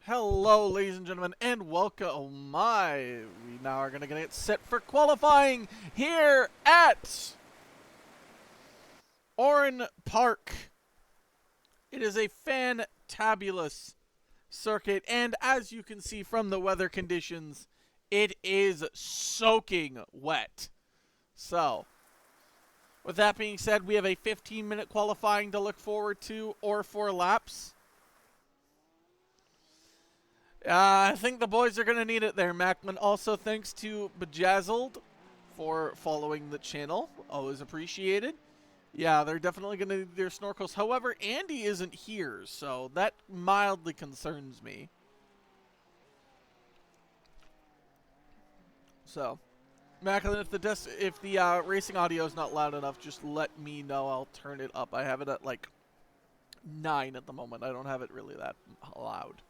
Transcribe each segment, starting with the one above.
Hello, ladies and gentlemen, and welcome. Oh my! We now are going to get set for qualifying here at Oran Park. It is a fantabulous circuit, and as you can see from the weather conditions, it is soaking wet. So, with that being said, we have a 15-minute qualifying to look forward to, or 4 laps. I think the boys are going to need it there, Macklin. Also, thanks to Bejazzled for following the channel. Always appreciated. Yeah, they're definitely going to need their snorkels. However, Andy isn't here, so that mildly concerns me. So, Macklin, if the racing audio is not loud enough, just let me know. I'll turn it up. I have it at like 9 at the moment. I don't have it really that loud.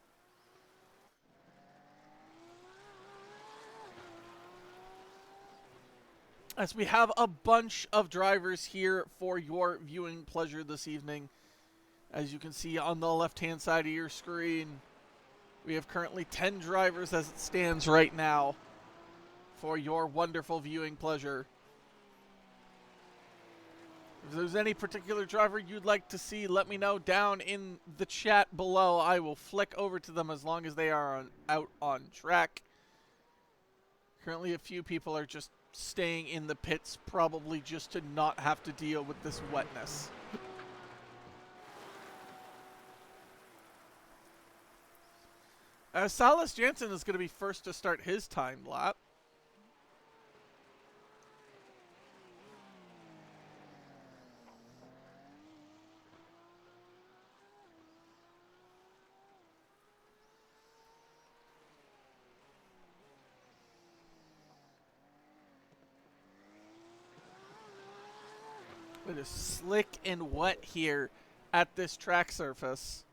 As we have a bunch of drivers here for your viewing pleasure this evening. As you can see on the left-hand side of your screen, we have currently 10 drivers as it stands right now for your wonderful viewing pleasure. If there's any particular driver you'd like to see, let me know down in the chat below. I will flick over to them as long as they are out on track. Currently, a few people are just staying in the pits, probably just to not have to deal with this wetness. Salas Jansen is going to be first to start his timed lap. It is slick and wet here at this track surface.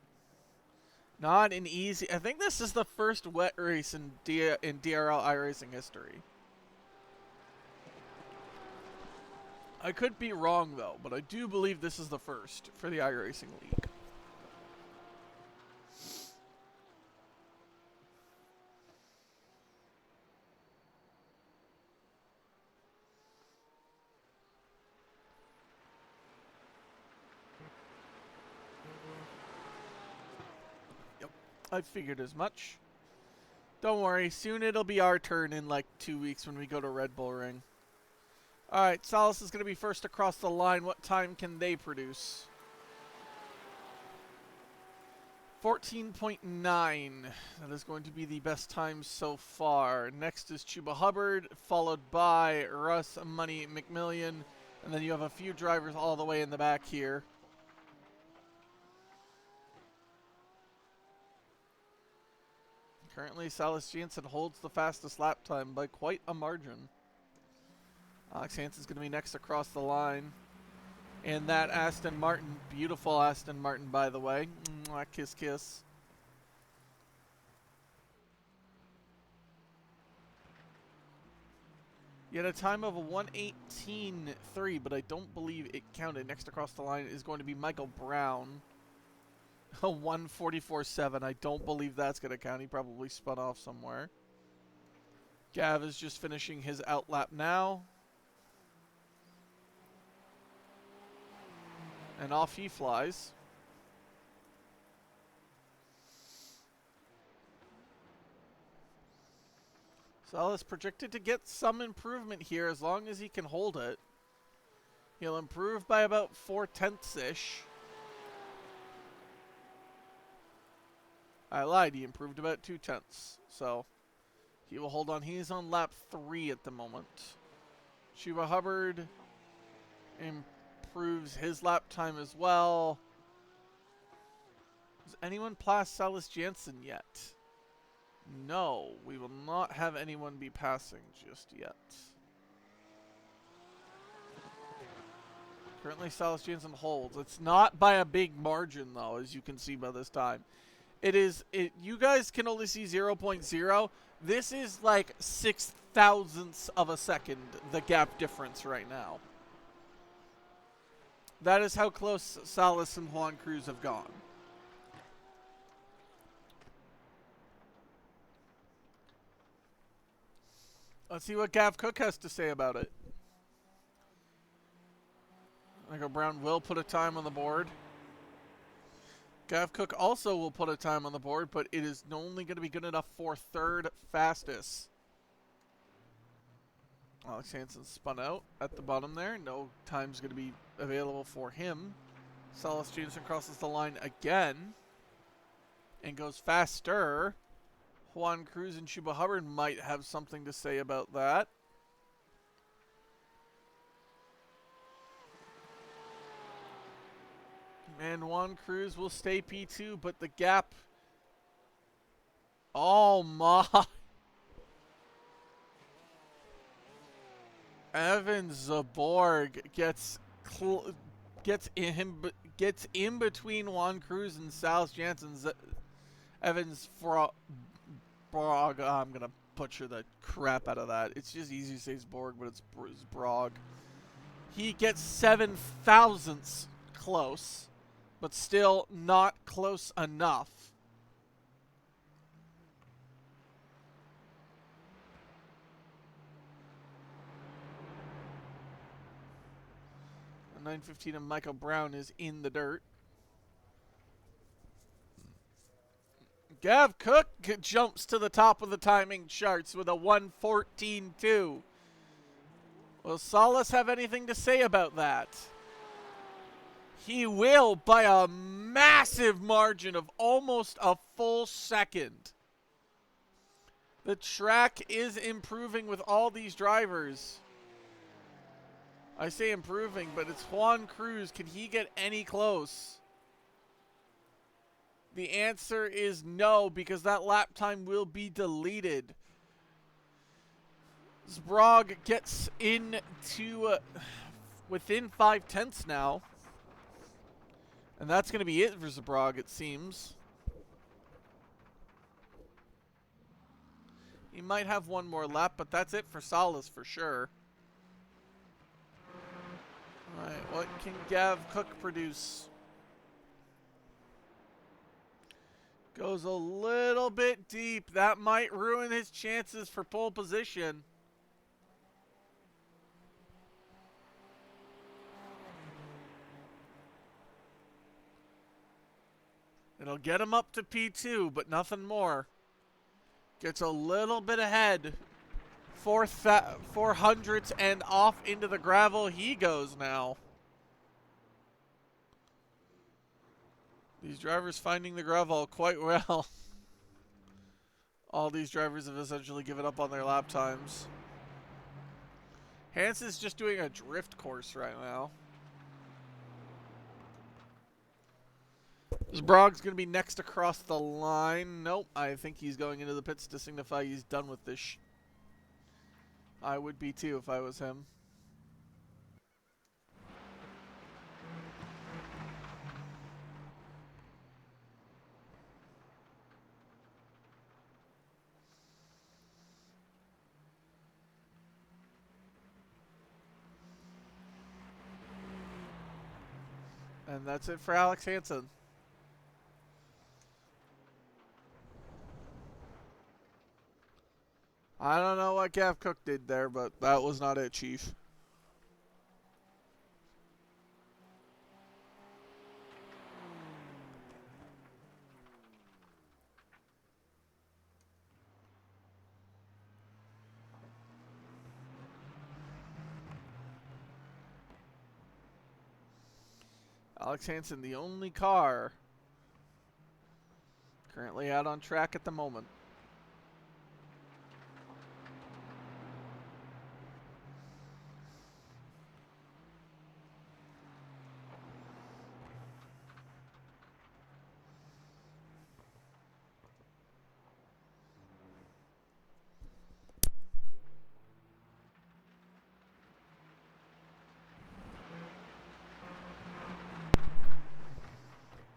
Not an easy... I think this is the first wet race in DRL iRacing history. I could be wrong, though, but I do believe this is the first for the iRacing League. I figured as much. Don't worry, soon it'll be our turn in like 2 weeks when we go to Red Bull Ring. Alright, Salas is going to be first across the line. What time can they produce? 14.9. That is going to be the best time so far. Next is Chuba Hubbard, followed by Russ Money McMillian. And then you have a few drivers all the way in the back here. Currently, Salas Jansen holds the fastest lap time by quite a margin. Alex Hansen's going to be next across the line. And that Aston Martin, beautiful Aston Martin, by the way. Mwah, kiss, kiss. You had a time of a 1:18.3, but I don't believe it counted. Next across the line is going to be Michael Brown. A 1:44.7. I don't believe that's going to count. He probably spun off somewhere. Gav is just finishing his out lap now. And off he flies. Salas projected to get some improvement here as long as he can hold it. He'll improve by about 0.4-ish. I lied, he improved about 0.2. So, he will hold on. He's on lap 3 at the moment. Chuba Hubbard improves his lap time as well. Has anyone passed Salas Jansen yet? No, we will not have anyone be passing just yet. Currently, Salas Jansen holds. It's not by a big margin, though, as you can see by this time. You guys can only see 0.0. This is like 0.006 of a second, the gap difference right now. That is how close Salas and Juan Cruz have gone. Let's see what Gav Cook has to say about it. Michael Brown will put a time on the board. Gav Cook also will put a time on the board, but it is only going to be good enough for third fastest. Alex Hansen spun out at the bottom there. No time's going to be available for him. Salas Jameson crosses the line again and goes faster. Juan Cruz and Chuba Hubbard might have something to say about that. And Juan Cruz will stay P2, but the gap... Oh my! Evan Zaborg gets in between Juan Cruz and Salas Janssen. Evans Frog. I'm gonna butcher the crap out of that. It's just easy to say Borg, but it's Brog. He gets 7 thousandths close, but still not close enough. The 915 of Michael Brown is in the dirt. Gav Cook jumps to the top of the timing charts with a 1:14.2. Will Salas have anything to say about that? He will, by a massive margin of almost a full second. The track is improving with all these drivers. I say improving, but it's Juan Cruz. Can he get any close? The answer is no, because that lap time will be deleted. Sprague gets into within 5/10 now. And that's going to be it for Sprague, it seems. He might have one more lap, but that's it for Salas for sure. Alright, what can Gav Cook produce? Goes a little bit deep. That might ruin his chances for pole position. It'll get him up to P2, but nothing more. Gets a little bit ahead. 400s and off into the gravel he goes now. These drivers finding the gravel quite well. All these drivers have essentially given up on their lap times. Hansen's just doing a drift course right now. Sprague's going to be next across the line. Nope, I think he's going into the pits to signify he's done with this. I would be too if I was him. And that's it for Alex Hansen. I don't know what Gav Cook did there, but that was not it, Chief. Alex Hansen, the only car currently out on track at the moment.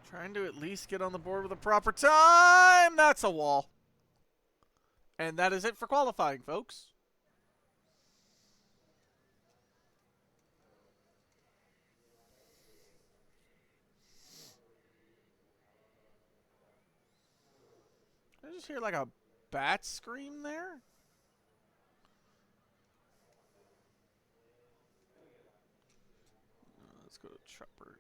Trying to at least get on the board with a proper time. That's a wall. And that is it for qualifying, folks. I just hear like a bat scream there. Let's go to Trapper.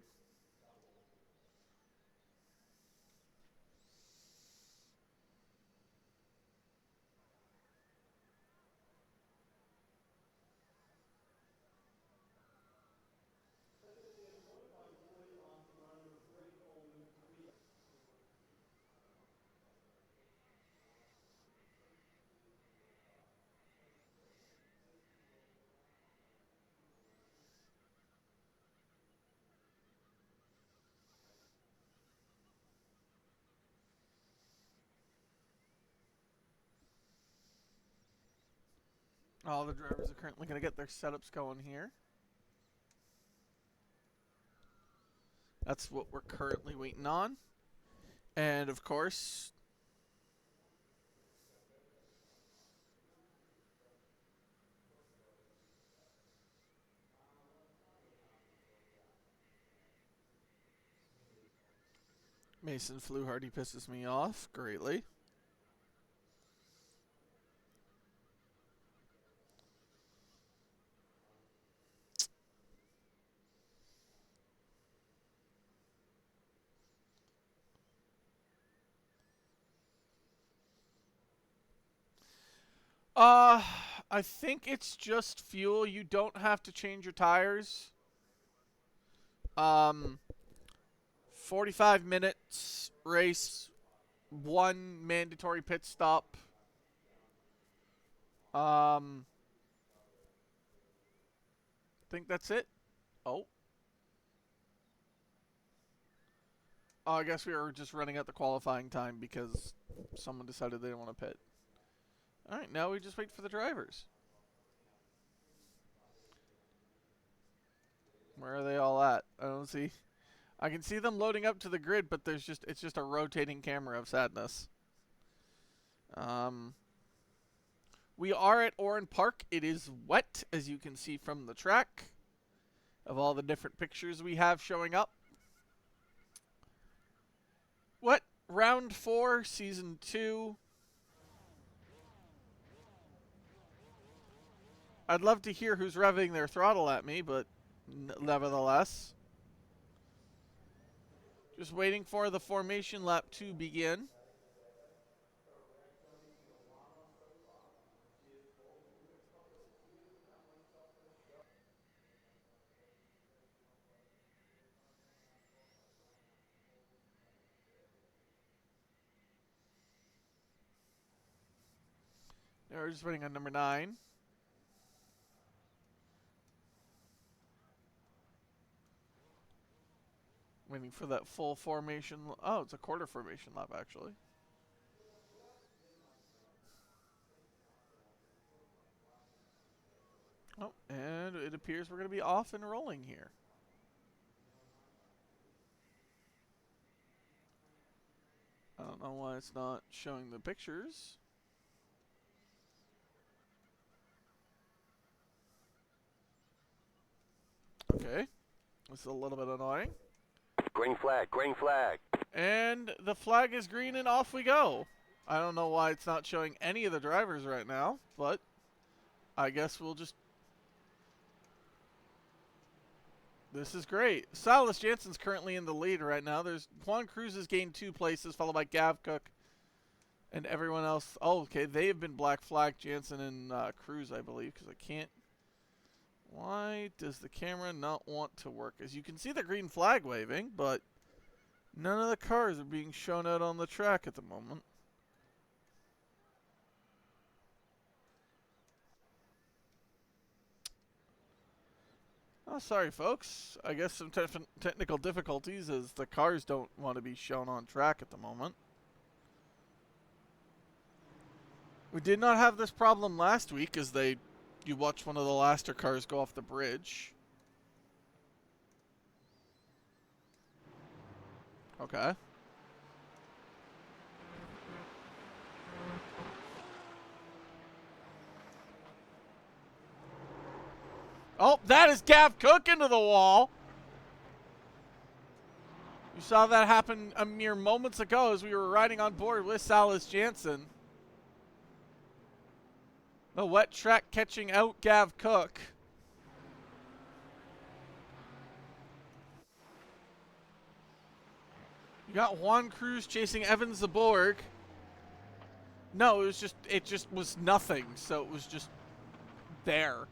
All the drivers are currently going to get their setups going here. That's what we're currently waiting on. And of course, Mason Fluharty pisses me off greatly. I think it's just fuel. You don't have to change your tires. 45 minutes race, 1 mandatory pit stop. I think that's it. Oh, I guess we were just running out the qualifying time because someone decided they didn't want to pit. All right, now we just wait for the drivers. Where are they all at? I don't see. I can see them loading up to the grid, but it's just a rotating camera of sadness. We are at Oran Park. It is wet, as you can see from the track, of all the different pictures we have showing up. What? Round 4, Season 2. I'd love to hear who's revving their throttle at me, but nevertheless. Just waiting for the formation lap to begin. Now we're just waiting on number 9. Waiting for that full formation. Oh, it's a quarter formation lap, actually. Oh, and it appears we're going to be off and rolling here. I don't know why it's not showing the pictures. Okay. This is a little bit annoying. Green flag, green flag. And the flag is green and off we go. I don't know why it's not showing any of the drivers right now, but I guess we'll just... This is great. Silas Jansen's currently in the lead right now. There's Juan Cruz has gained 2 places, followed by Gav Cook and everyone else. Oh, okay. They have been black flagged, Jansen and Cruz, I believe, because I can't... Why does the camera not want to work? As you can see the green flag waving, but none of the cars are being shown out on the track at the moment. Oh, sorry, folks. I guess some technical difficulties as the cars don't want to be shown on track at the moment. We did not have this problem last week as you watched one of the Laster cars go off the bridge. Okay. Oh, that is Gav Cook into the wall. You saw that happen a mere moments ago as we were riding on board with Silas Jansen. The wet track catching out Gav Cook. You got Juan Cruz chasing Evans the Borg. No, it just was nothing. So it was just there.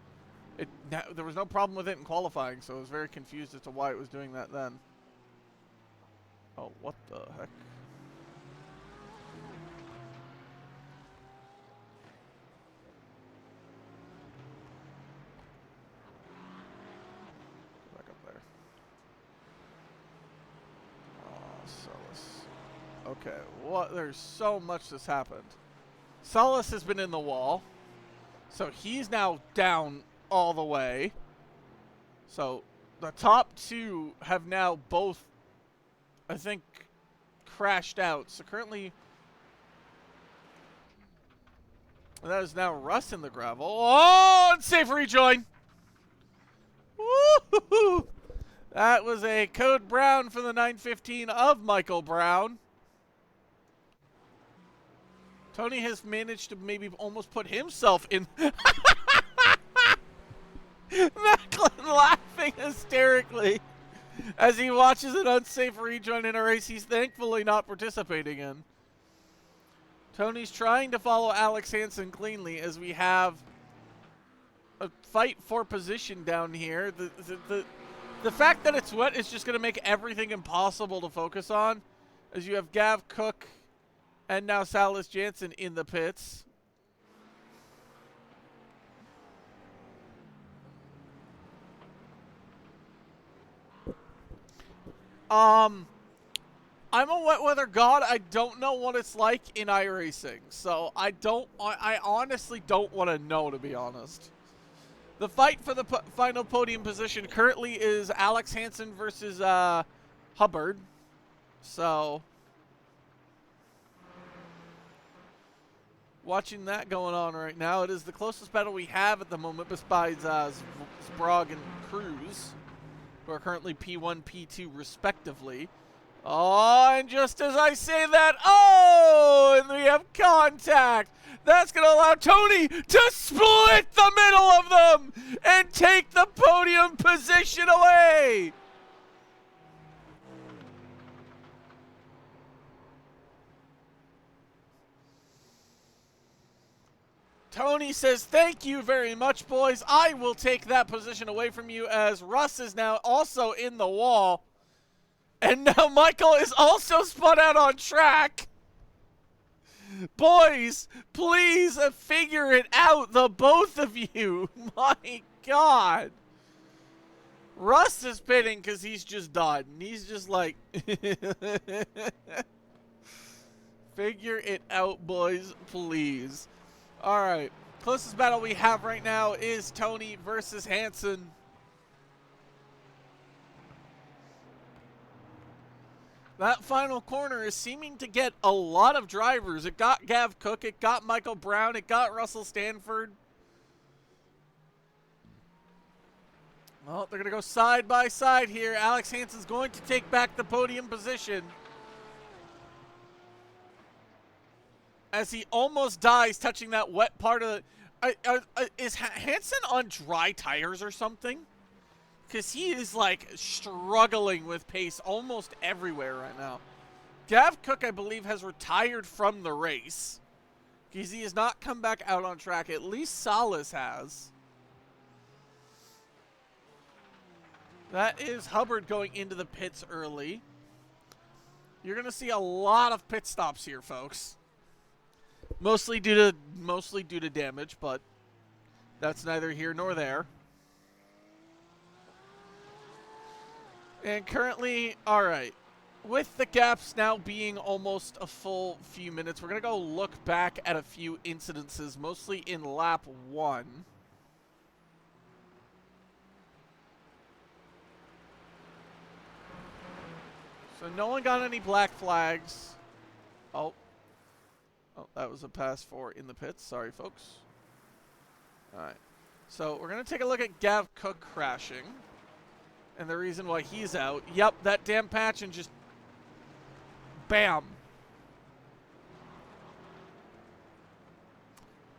There was no problem with it in qualifying, so I was very confused as to why it was doing that then. Oh, what the heck? Go back up there. Oh, Salas. Okay, what? There's so much that's happened. Salas has been in the wall, so he's now down all the way. So the top two have now both, I think, crashed out. So currently, that is now Russ in the gravel. Oh, unsafe rejoin. Woo-hoo-hoo. That was a code brown for the 915 of Michael Brown. Tony has managed to maybe almost put himself in. Macklin laughing hysterically as he watches an unsafe rejoin in a race he's thankfully not participating in. Tony's trying to follow Alex Hansen cleanly as we have a fight for position down here. The fact that it's wet is just going to make everything impossible to focus on, as you have Gav Cook and now Salas Janssen in the pits. I'm a wet weather god. I don't know what it's like in iRacing, so I honestly don't want to know, to be honest. The fight for the final podium position currently is Alex Hansen versus Hubbard. So watching that going on right now. It is the closest battle we have at the moment, besides Sprague and Cruz, who are currently P1, P2 respectively. Oh, and just as I say that, oh, and we have contact. That's going to allow Tony to split the middle of them and take the podium position away. Tony says, thank you very much, boys. I will take that position away from you, as Russ is now also in the wall. And now Michael is also spun out on track. Boys, please figure it out, the both of you. My God. Russ is pitting because he's just done. He's just like, figure it out, boys, please. All right, closest battle we have right now is Tony versus Hansen. That final corner is seeming to get a lot of drivers. It got Gav Cook, it got Michael Brown, it got Russell Stanford. Well, they're going to go side by side here. Alex Hansen's going to take back the podium position, as he almost dies touching that wet part of the... is Hansen on dry tires or something? Because he is, like, struggling with pace almost everywhere right now. Gav Cook, I believe, has retired from the race, because he has not come back out on track. At least Salas has. That is Hubbard going into the pits early. You're going to see a lot of pit stops here, folks. Mostly due to damage, but that's neither here nor there. And currently, all right, with the gaps now being almost a full few minutes, we're going to go look back at a few incidences, mostly in lap 1. So no one got any black flags. Oh, that was a pass for in the pits. Sorry, folks. All right. So we're going to take a look at Gav Cook crashing. And the reason why he's out. Yep, that damn patch and just... Bam.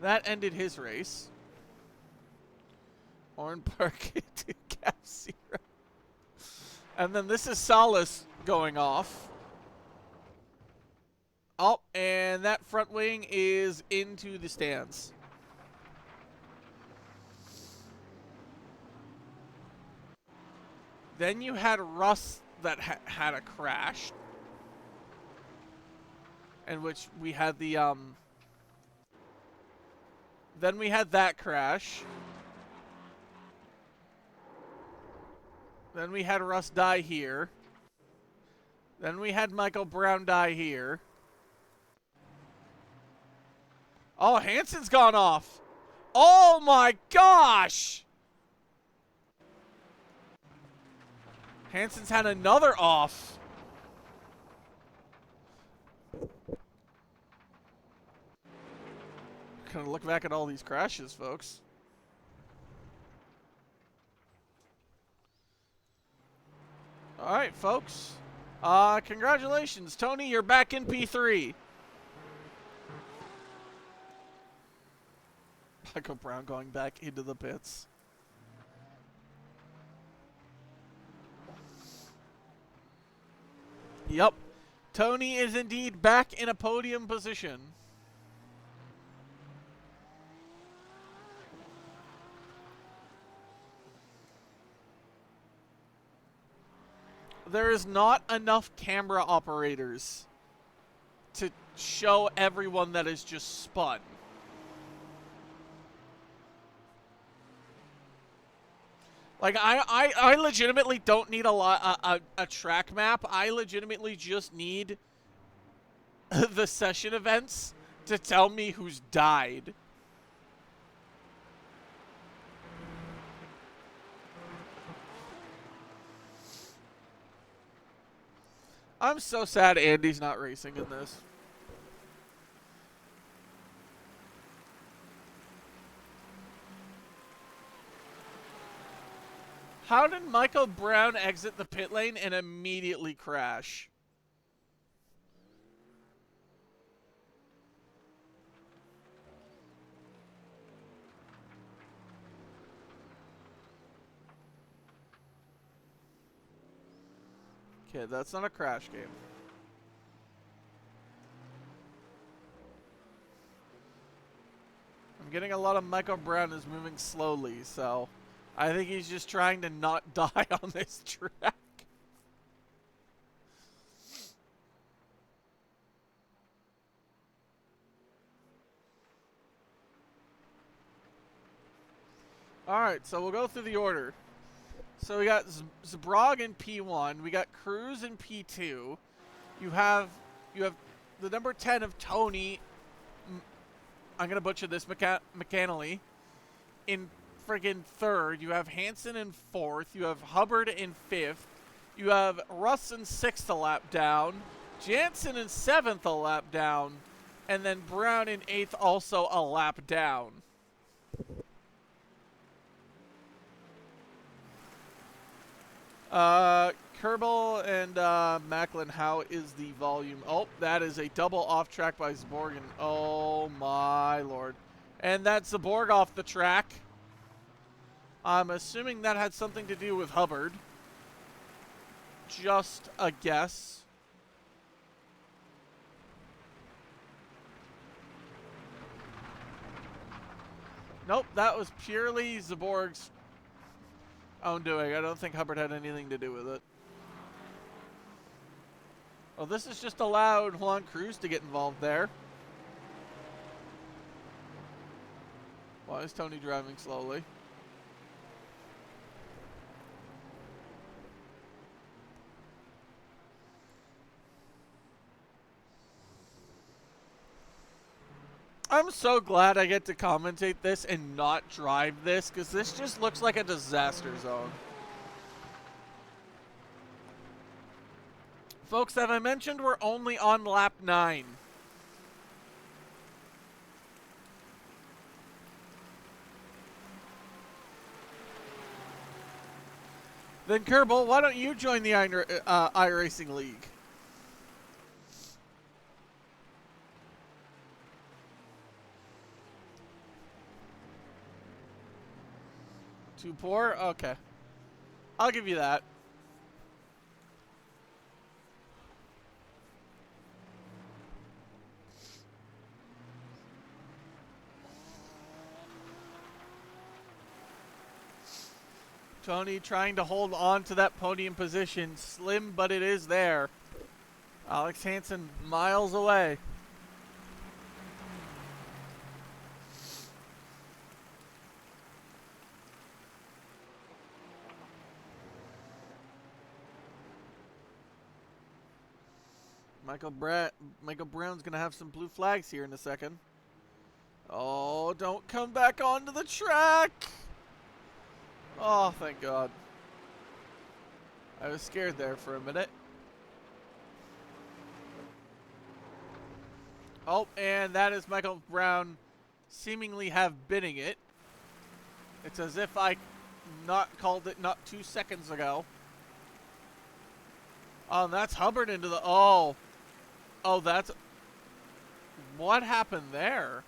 That ended his race. Oran Park to Cap 0. And then this is Salas going off. Oh, and that front wing is into the stands. Then you had Russ that had a crash. In which we had the, Then we had that crash. Then we had Russ die here. Then we had Michael Brown die here. Oh, Hansen's gone off. Oh my gosh! Hansen's had another off. Gonna look back at all these crashes, folks. Alright, folks. Congratulations. Tony, you're back in P3. Michael Brown going back into the pits. Yep. Tony is indeed back in a podium position. There is not enough camera operators to show everyone that is just spun. Like, I legitimately don't need a track map. I legitimately just need the session events to tell me who's died. I'm so sad Andy's not racing in this. How did Michael Brown exit the pit lane and immediately crash? Okay, that's not a crash game. I'm getting a lot of Michael Brown is moving slowly, so I think he's just trying to not die on this track. Alright, so we'll go through the order. So we got Zabrog in P1. We got Cruz in P2. You have the number 10 of Tony. I'm going to butcher this mechanically. In friggin' third. You have Hansen in fourth. You have Hubbard in fifth. You have Russ in sixth, a lap down. Jansen in seventh, a lap down. And then Brown in eighth, also a lap down. Kerbal and Macklin, how is the volume? Oh, that is a double off track by Zaborgan. Oh my lord. And that's Zaborg off the track. I'm assuming that had something to do with Hubbard. Just a guess. Nope, that was purely Zaborg's own doing. I don't think Hubbard had anything to do with it. Well, this has just allowed Juan Cruz to get involved there. Why is Tony driving slowly? I'm so glad I get to commentate this and not drive this, because this just looks like a disaster zone. Folks, have I mentioned we're only on lap 9? Then Kerbal, why don't you join the iRacing League? Too poor? Okay. I'll give you that. Tony trying to hold on to that podium position. Slim, but it is there. Alex Hansen miles away. Michael Brown's going to have some blue flags here in a second. Oh, don't come back onto the track. Oh, thank God. I was scared there for a minute. Oh, and that is Michael Brown seemingly have bidding it. It's as if I not called it not 2 seconds ago. Oh, and that's Hubbard into the... Oh, that's... What happened there?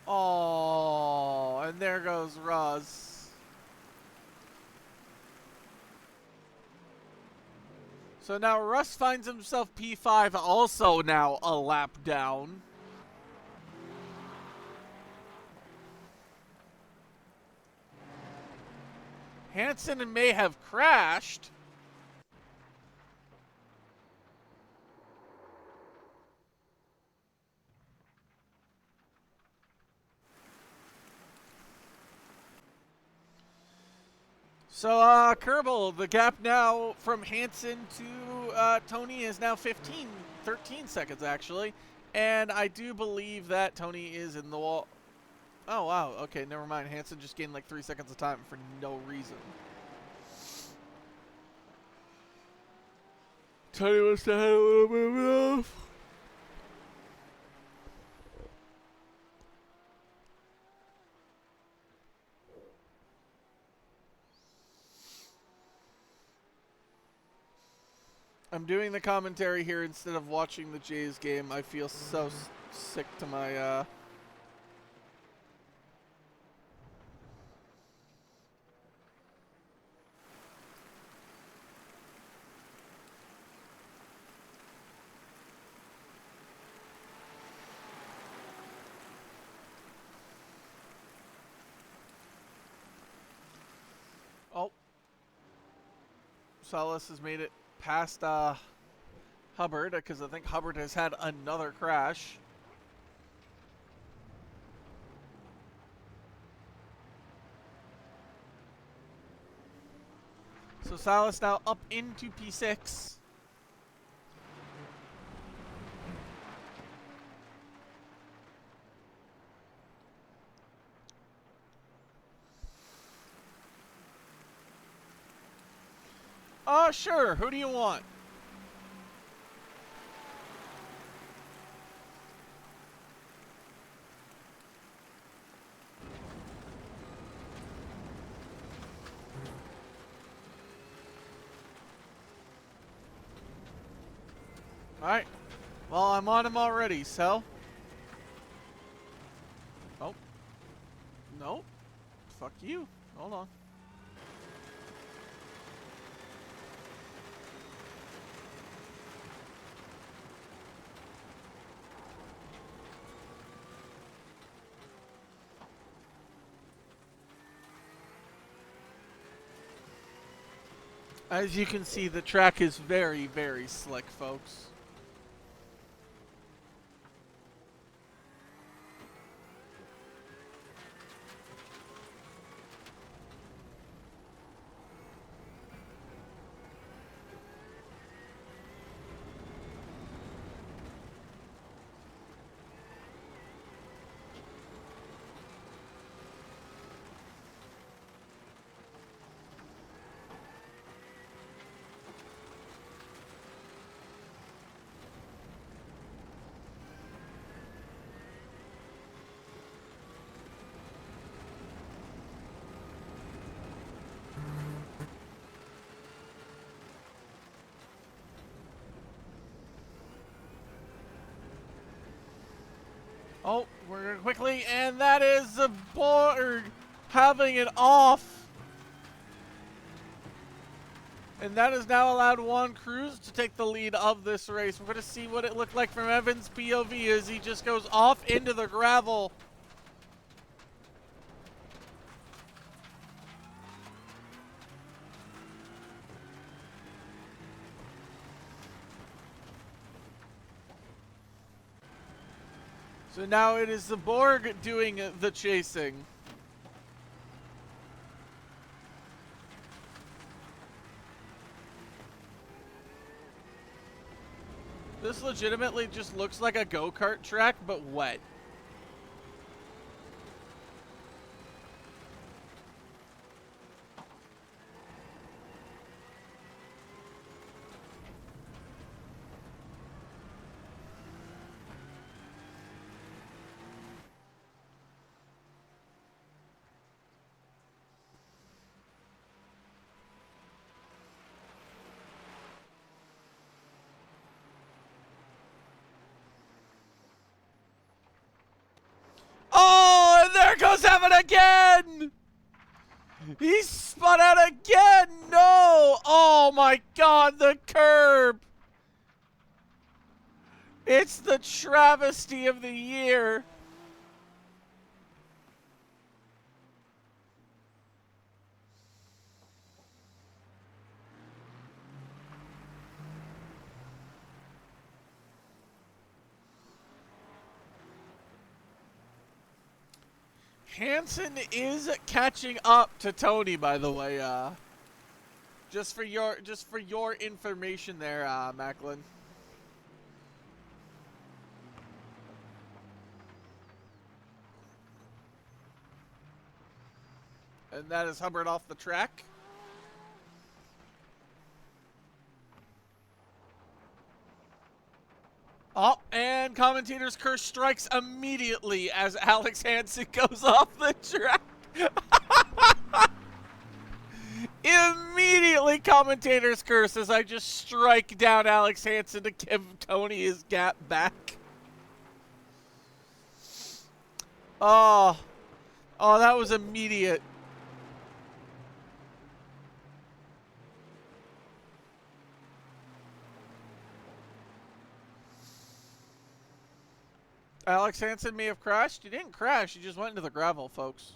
Oh, and there goes Roz. So now Russ finds himself P5, also now a lap down. Hansen may have crashed. So, Kerbal, the gap now from Hansen to Tony is now 13 seconds, actually. And I do believe that Tony is in the wall. Oh, wow. Okay, never mind. Hansen just gained like 3 seconds of time for no reason. Tony wants to have a little bit of off. I'm doing the commentary here instead of watching the Jays game. I feel so sick to my, Oh. Salas has made it past Hubbard, because I think Hubbard has had another crash. So Salas now up into P6. Oh, sure. Who do you want? Alright. Well, I'm on him already, so. Oh. Nope. Fuck you. Hold on. As you can see, the track is very, very slick, folks. Oh, we're going quickly, and that is the board having it off. And that has now allowed Juan Cruz to take the lead of this race. We're going to see what it looked like from Evan's POV as he just goes off into the gravel. So now it is the Borg doing the chasing. This legitimately just looks like a go-kart track, but wet. Oh, and there goes Evan again! He spun out again! No! Oh my god, the curb! It's the travesty of the year. Hansen is catching up to Tony, by the way. Just for your information there, Macklin. And that is Hubbard off the track. Oh, and commentator's curse strikes immediately as Alex Hansen goes off the track. Immediately commentator's curse as I just strike down Alex Hansen to give Tony his gap back. Oh, that was immediate. Alex Hansen may have crashed. He didn't crash. He just went into the gravel, folks.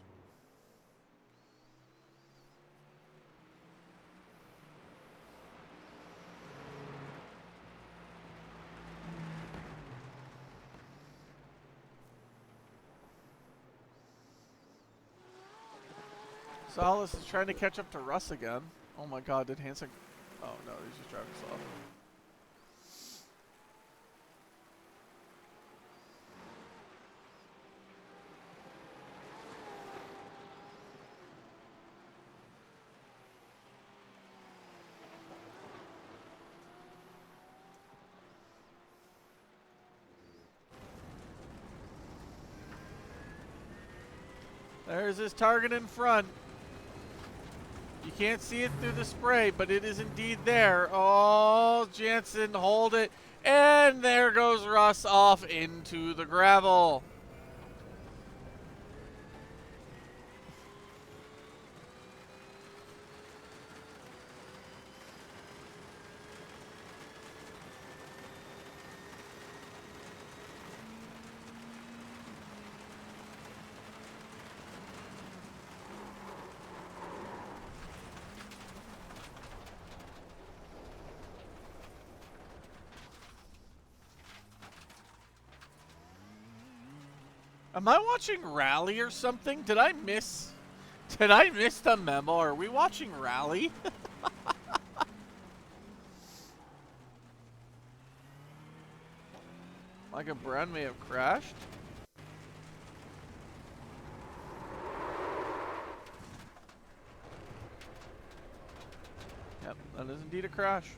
Salas is trying to catch up to Russ again. Oh my god, did Hansen... Oh no, he's just driving slow. There's his target in front. You can't see it through the spray, but it is indeed there. Oh, Jansen, hold it. And there goes Russ off into the gravel. Am I watching Rally or something? Did I miss the memo? Are we watching Rally? Micah Brown may have crashed. Yep, that is indeed a crash.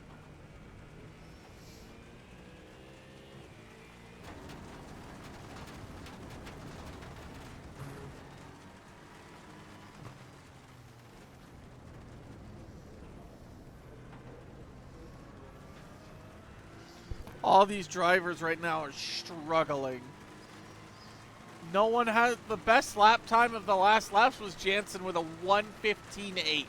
All these drivers right now are struggling. No one has... The best lap time of the last laps was Jansen with a 1:15.8.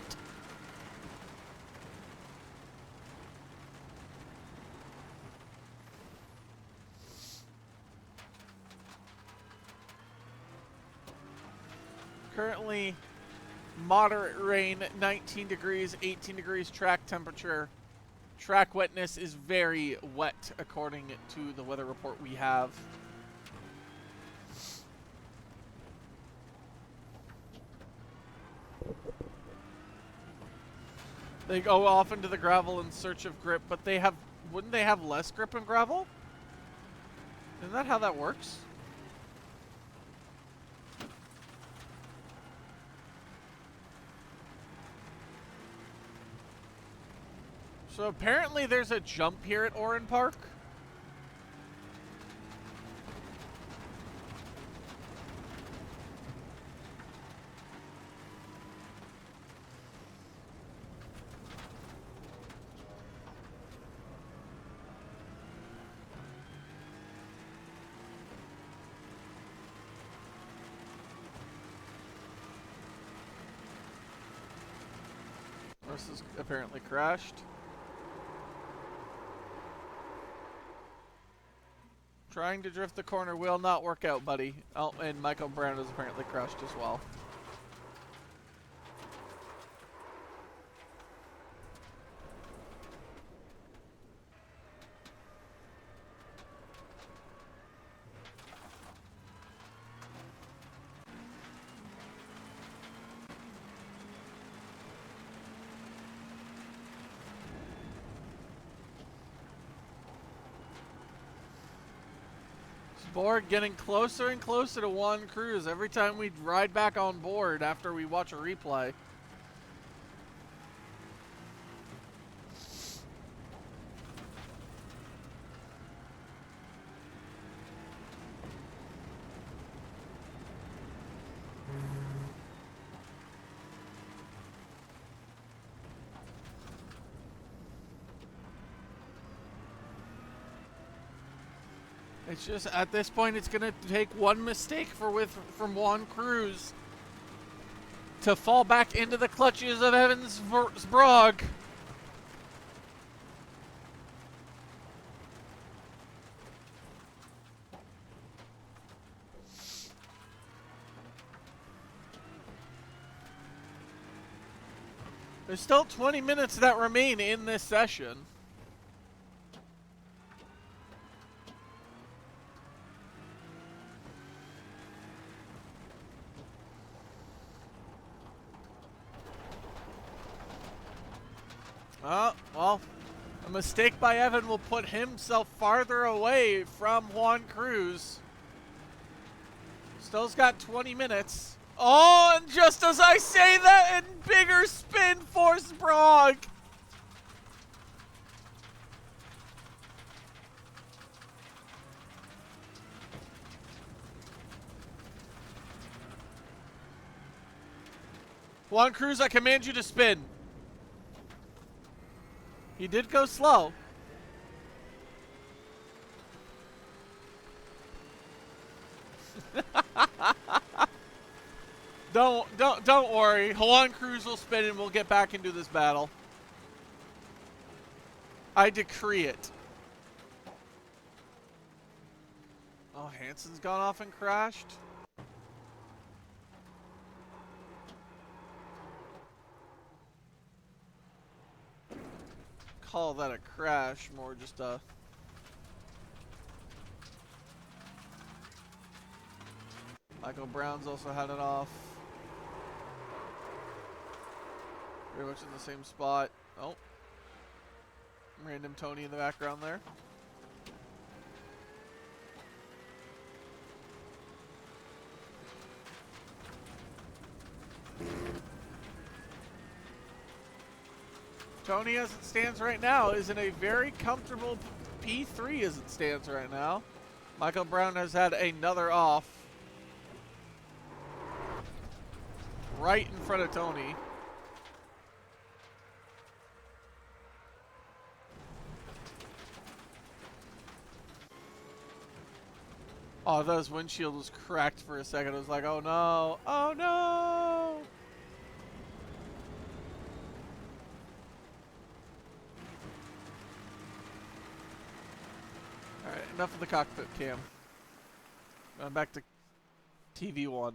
Currently, moderate rain, 19 degrees, 18 degrees track temperature. Track wetness is very wet, according to the weather report we have. They go off into the gravel in search of grip, but they have... Wouldn't they have less grip in gravel? Isn't that how that works? So apparently there's a jump here at Oran Park. This is apparently crashed. Trying to drift the corner will not work out, buddy. Oh, and Michael Brown is apparently crashed as well. Board getting closer and closer to Juan Cruz every time we ride back on board after we watch a replay. It's just, at this point, it's going to take one mistake from Juan Cruz to fall back into the clutches of Evans Sprague. There's still 20 minutes that remain in this session. Oh, well, a mistake by Evan will put himself farther away from Juan Cruz. Still's got 20 minutes. Oh, and just as I say that, and bigger spin for Sprague. Juan Cruz, I command you to spin. He did go slow. Don't worry. Juan Cruz will spin and we'll get back into this battle. I decree it. Oh, Hansen's gone off and crashed. Call that a crash, more just a... Michael Brown's also had it off. Very much in the same spot. Oh. Random Tony in the background there. Tony, as it stands right now, is in a very comfortable P3 as it stands right now. Michael Brown has had another off. Right in front of Tony. Oh, those windshield was cracked for a second. I was like, oh no, oh no! Alright, enough of the cockpit cam. Back to TV1.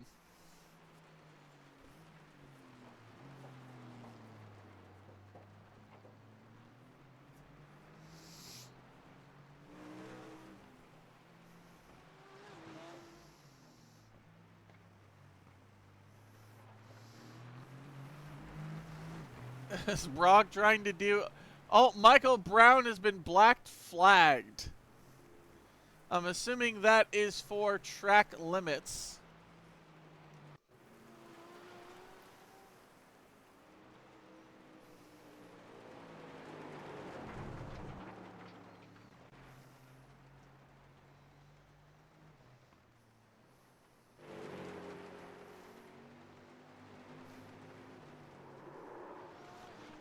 Is Brock trying to do... Oh, Michael Brown has been black flagged. I'm assuming that is for track limits.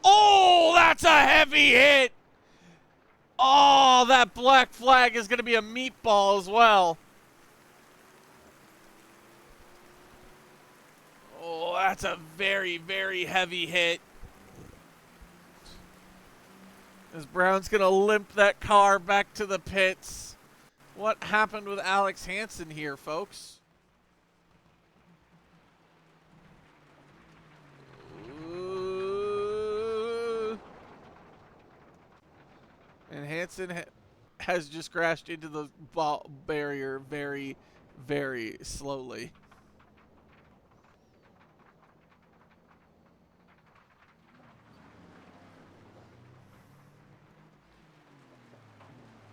Oh, that's a heavy hit. Oh, that black flag is going to be a meatball as well. Oh, that's a very, very heavy hit. As Brown's going to limp that car back to the pits. What happened with Alex Hansen here, folks? And Hansen has just crashed into the barrier very, very slowly.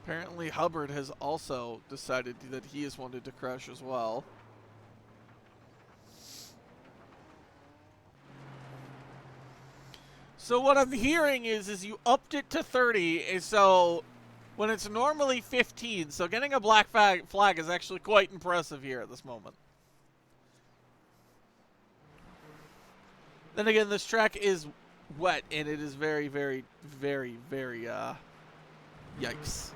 Apparently Hubbard has also decided that he has wanted to crash as well. So what I'm hearing is you upped it to 30, and so when it's normally 15, so getting a black flag is actually quite impressive here at this moment. Then again, this track is wet, and it is very, very, very, very, yikes.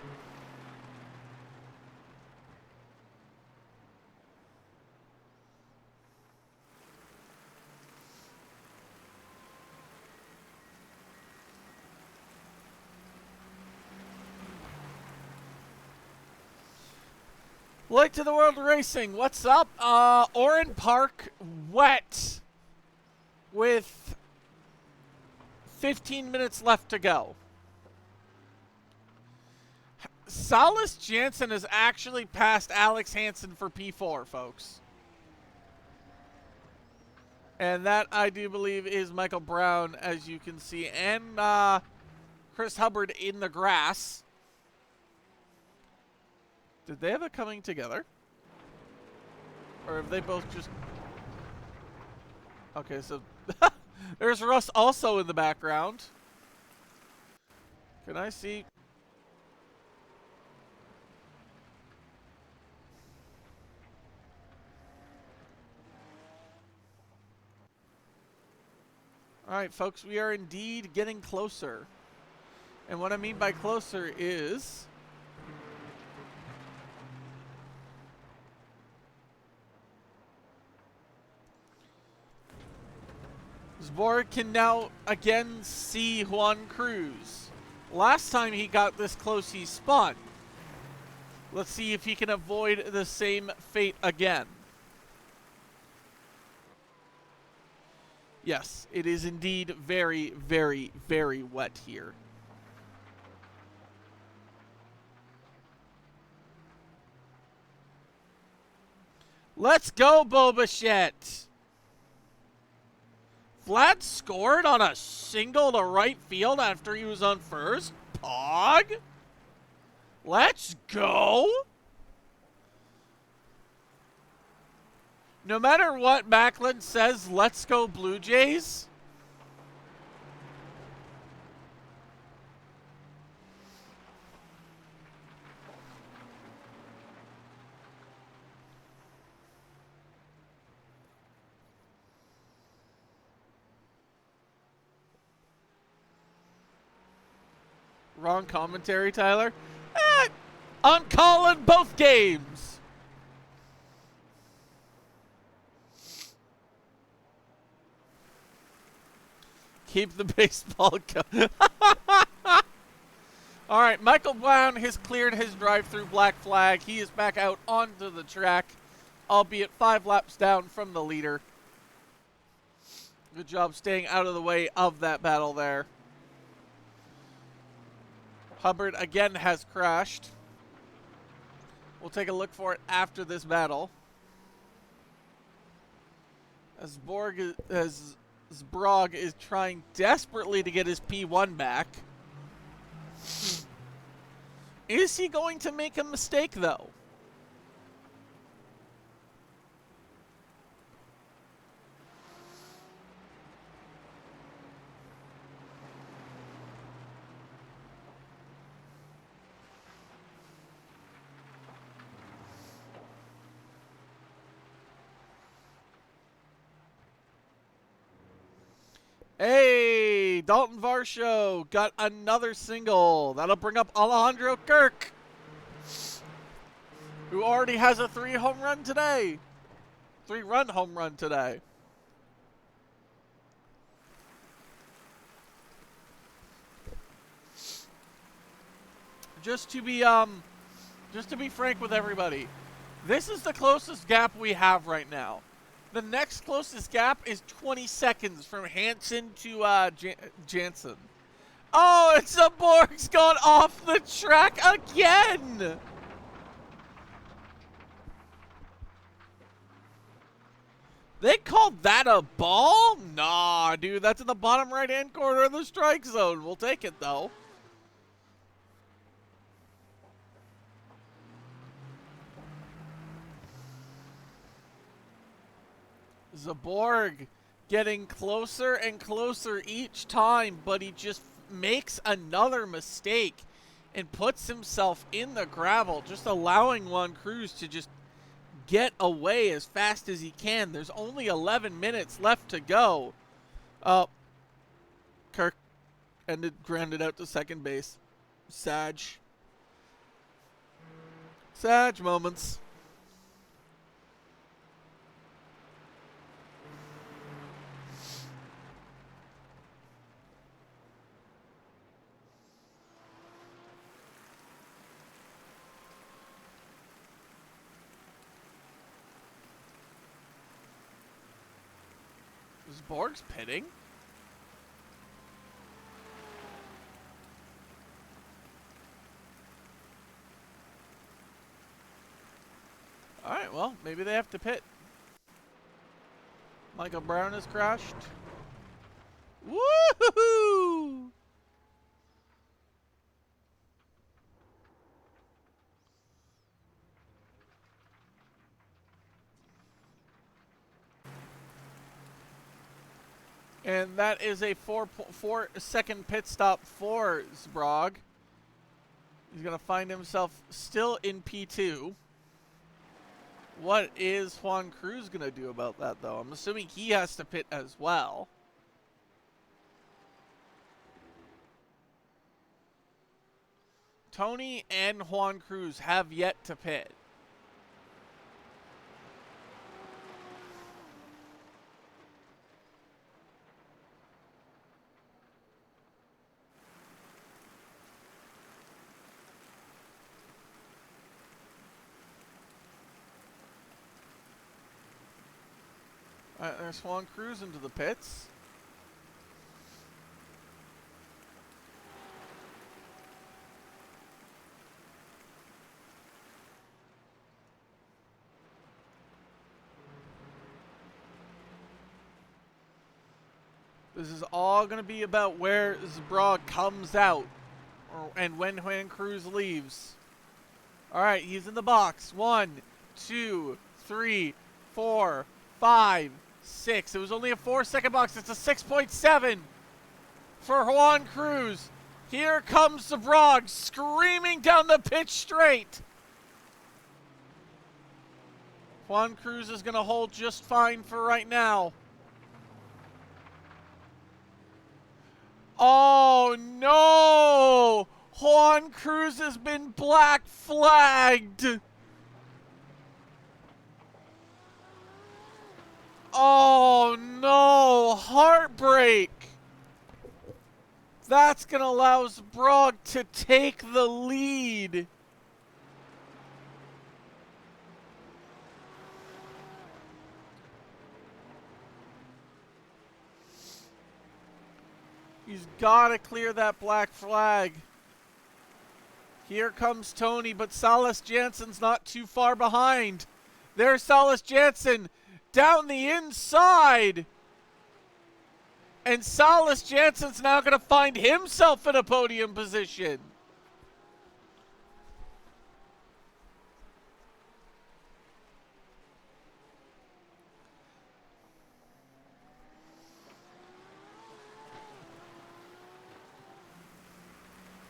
Light to the World Racing, what's up? Oran Park wet with 15 minutes left to go. Salas Jansen has actually passed Alex Hansen for P4, folks. And that, I do believe, is Michael Brown, as you can see, and Chris Hubbard in the grass. Did they have it coming together? Or have they both just... Okay, so there's Russ also in the background. Can I see? All right, folks, we are indeed getting closer. And what I mean by closer is... Zborg can now again see Juan Cruz. Last time he got this close, he spun. Let's see if he can avoid the same fate again. Yes, it is indeed very, very, very wet here. Let's go, Boba-Shett! Vlad scored on a single to right field after he was on first. Pog. Let's go. No matter what Macklin says, let's go Blue Jays. Wrong commentary, Tyler. I'm calling both games. Keep the baseball going. All right, Michael Brown has cleared his drive-through black flag. He is back out onto the track, albeit 5 laps down from the leader. Good job staying out of the way of that battle there. Hubbard again has crashed. We'll take a look for it after this battle. As Borg has Zbrog is trying desperately to get his P1 back. Is he going to make a mistake, though? Hey, Dalton Varsho got another single. That'll bring up Alejandro Kirk, who already has a 3-run home run today. Just to be frank with everybody, this is the closest gap we have right now. The next closest gap is 20 seconds from Hansen to Jansen. Oh, it's a Borg's gone off the track again! They called that a ball? Nah, dude, that's in the bottom right-hand corner of the strike zone. We'll take it, though. Zaborg getting closer and closer each time, but he just makes another mistake and puts himself in the gravel, just allowing Juan Cruz to just get away as fast as he can. There's only 11 minutes left to go. Kirk grounded out to second base. Sag moments. Is Borg's pitting? Alright, well, maybe they have to pit. Michael Brown has crashed. Woohoo! And that is a 4-second pit stop for Zbrog. He's going to find himself still in P2. What is Juan Cruz going to do about that, though? I'm assuming he has to pit as well. Tony and Juan Cruz have yet to pit. Alright, there's Juan Cruz into the pits. This is all going to be about where Zbrog comes out and when Juan Cruz leaves. Alright, he's in the box. 1, 2, 3, 4, 5, 6. It was only a 4-second box. It's a 6.7 for Juan Cruz. Here comes Zbrog screaming down the pitch straight. Juan Cruz is going to hold just fine for right now. Oh no! Juan Cruz has been black flagged. Oh no, heartbreak. That's going to allow Zbrog to take the lead. He's got to clear that black flag. Here comes Tony, but Salas Jansen's not too far behind. There's Salas Jansen down the inside. And Salas Jansen's now going to find himself in a podium position.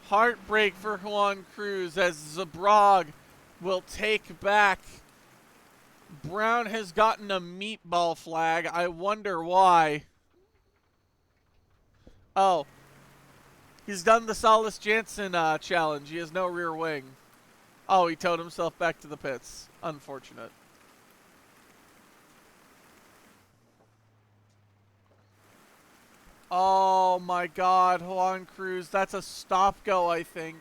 Heartbreak for Juan Cruz as Zabrog will take back. Brown has gotten a meatball flag. I wonder why. Oh. He's done the Salas Jansen challenge. He has no rear wing. Oh, he towed himself back to the pits. Unfortunate. Oh my god, Juan Cruz. That's a stop-go, I think.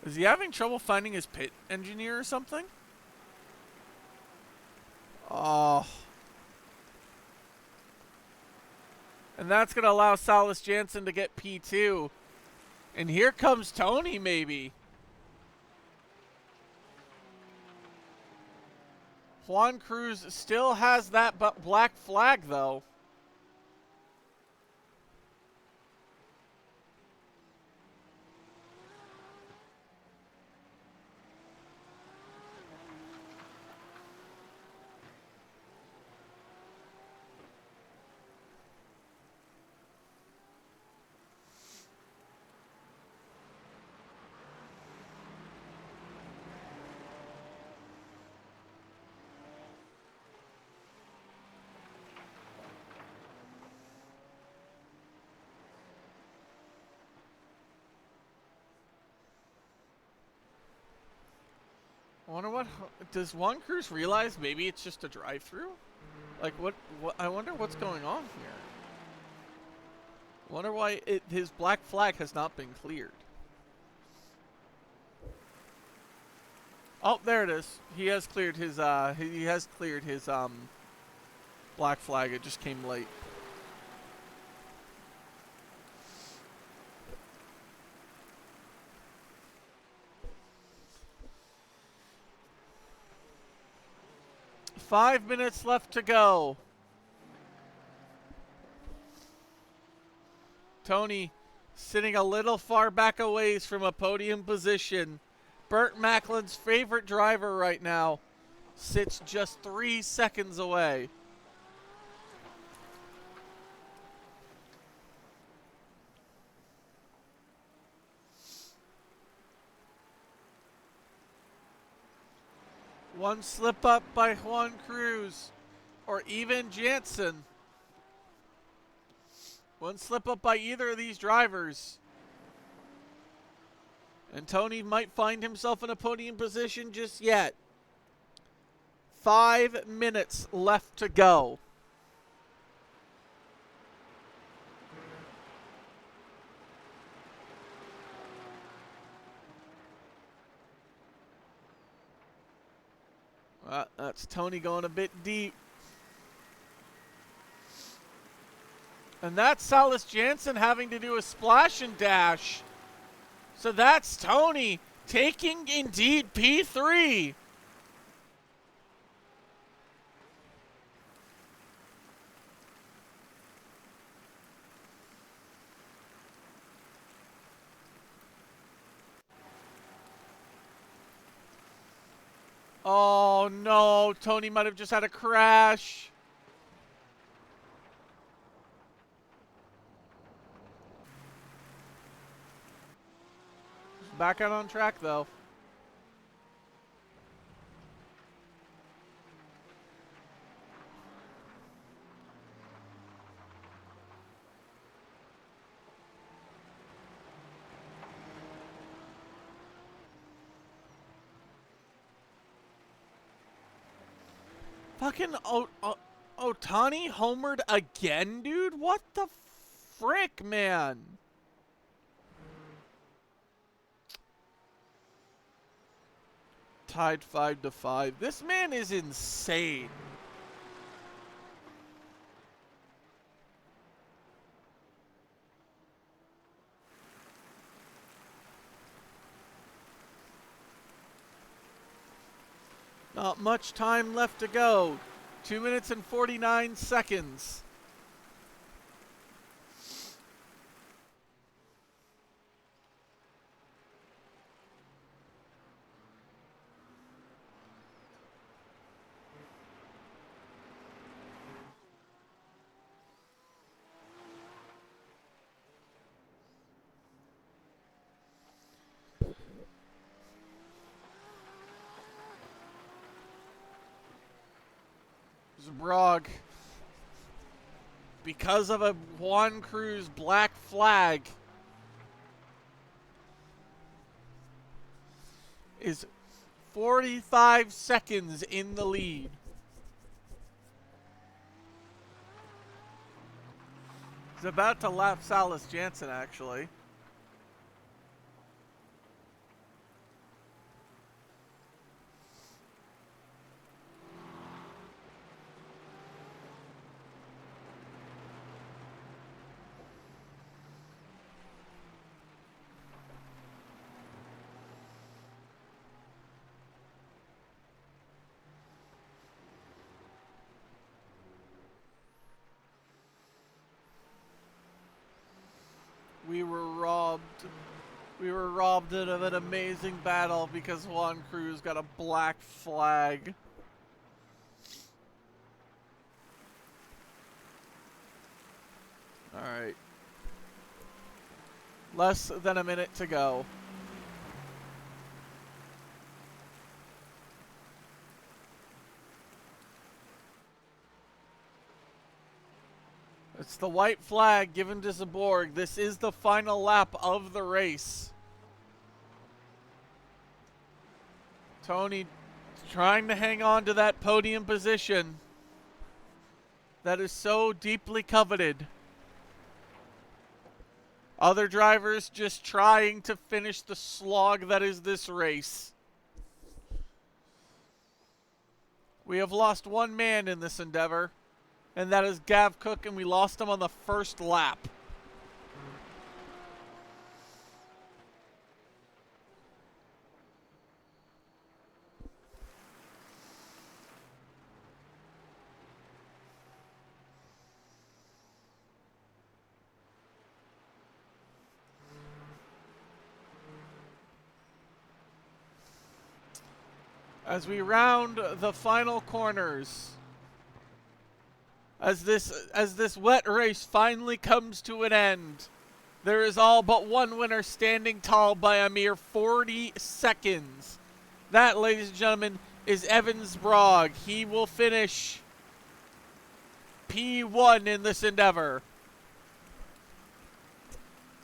Is he having trouble finding his pit engineer or something? Oh. And that's going to allow Salas Jansen to get P2. And here comes Tony, maybe. Juan Cruz still has that black flag, though. I wonder what does Juan Cruz realize? Maybe it's just a drive-through. Like what? I wonder what's going on here. Wonder why his black flag has not been cleared. Oh, there it is. He has cleared his black flag. It just came late. Five minutes left to go. Tony sitting a little far back a ways from a podium position. Burt Macklin's favorite driver right now sits just 3 seconds away. One slip up by Juan Cruz or even Jansen. One slip up by either of these drivers. And Tony might find himself in a podium position just yet. 5 minutes left to go. That's Tony going a bit deep. And that's Salas Jansen having to do a splash and dash. So that's Tony taking indeed P3. Oh no, Tony might have just had a crash. Back out on track though. Fucking Otani homered again, dude? What the frick, man? Tied 5-5. This man is insane. Not much time left to go. 2 minutes and 49 seconds. Brog, because of a Juan Cruz black flag, is 45 seconds in the lead. He's about to lap Salas Janssen, actually. We were robbed. We were robbed of an amazing battle because Juan Cruz got a black flag. Alright. Less than a minute to go. It's the white flag given to Zaborg. This is the final lap of the race. Tony trying to hang on to that podium position that is so deeply coveted. Other drivers just trying to finish the slog that is this race. We have lost one man in this endeavor, and that is Gav Cook, and we lost him on the first lap. As we round the final corners, as this wet race finally comes to an end, there is all but one winner standing tall by a mere 40 seconds. That, ladies and gentlemen, is Evans Brog. He will finish P1 in this endeavor,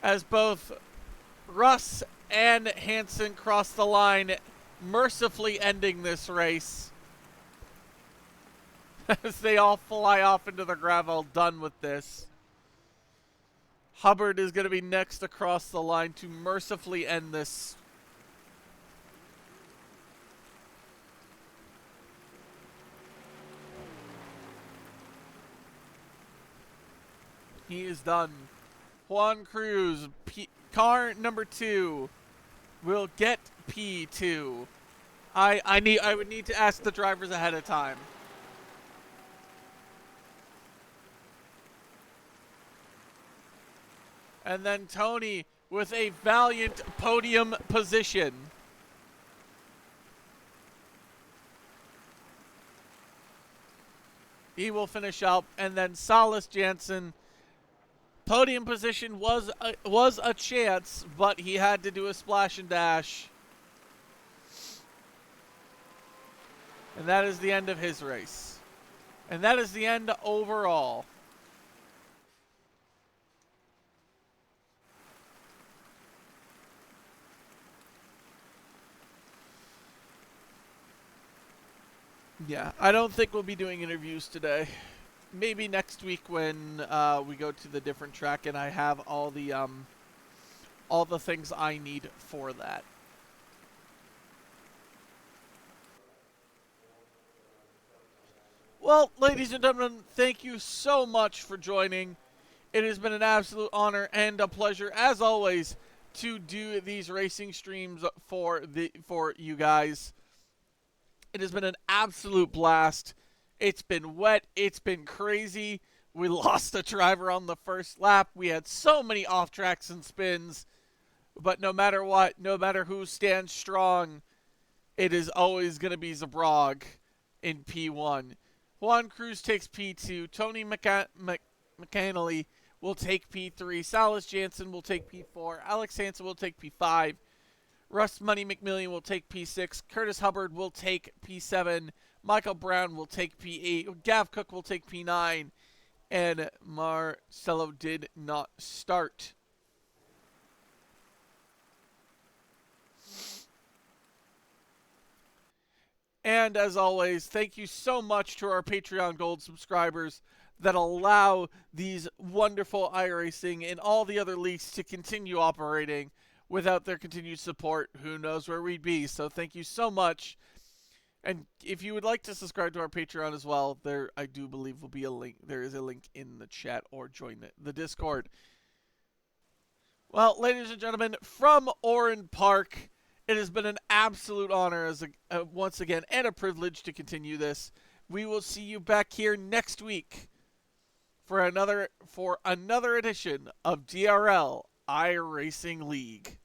as both Russ and Hansen cross the line, mercifully ending this race as they all fly off into the gravel, done with this. Hubbard is going to be next across the line to mercifully end this. He is done. Juan Cruz, car number 2, will get P2. I would need to ask the drivers ahead of time. And then Tony with a valiant podium position. He will finish up, and then Salas Janssen, podium position was a chance, but he had to do a splash and dash. And that is the end of his race. And that is the end overall. Yeah, I don't think we'll be doing interviews today. Maybe next week when we go to the different track and I have all the things I need for that. Well, ladies and gentlemen, thank you so much for joining. It has been an absolute honor and a pleasure, as always, to do these racing streams for you guys. It has been an absolute blast. It's been wet. It's been crazy. We lost a driver on the first lap. We had so many off tracks and spins. But no matter what, no matter who stands strong, it is always going to be Zabrog in P1. Juan Cruz takes P2. Tony McAnally will take P3. Salas Jansen will take P4. Alex Hansen will take P5. Russ Money McMillian will take P6. Curtis Hubbard will take P7. Michael Brown will take P8. Gav Cook will take P9. And Marcelo did not start. And as always, thank you so much to our Patreon Gold subscribers that allow these wonderful iRacing and all the other leagues to continue operating. Without their continued support, who knows where we'd be. So thank you so much. And if you would like to subscribe to our Patreon as well, there I do believe will be a link. There is a link in the chat, or join the Discord. Well, ladies and gentlemen, from Oran Park, it has been an absolute honor as once again and a privilege to continue this. We will see you back here next week for another edition of DRL iRacing League.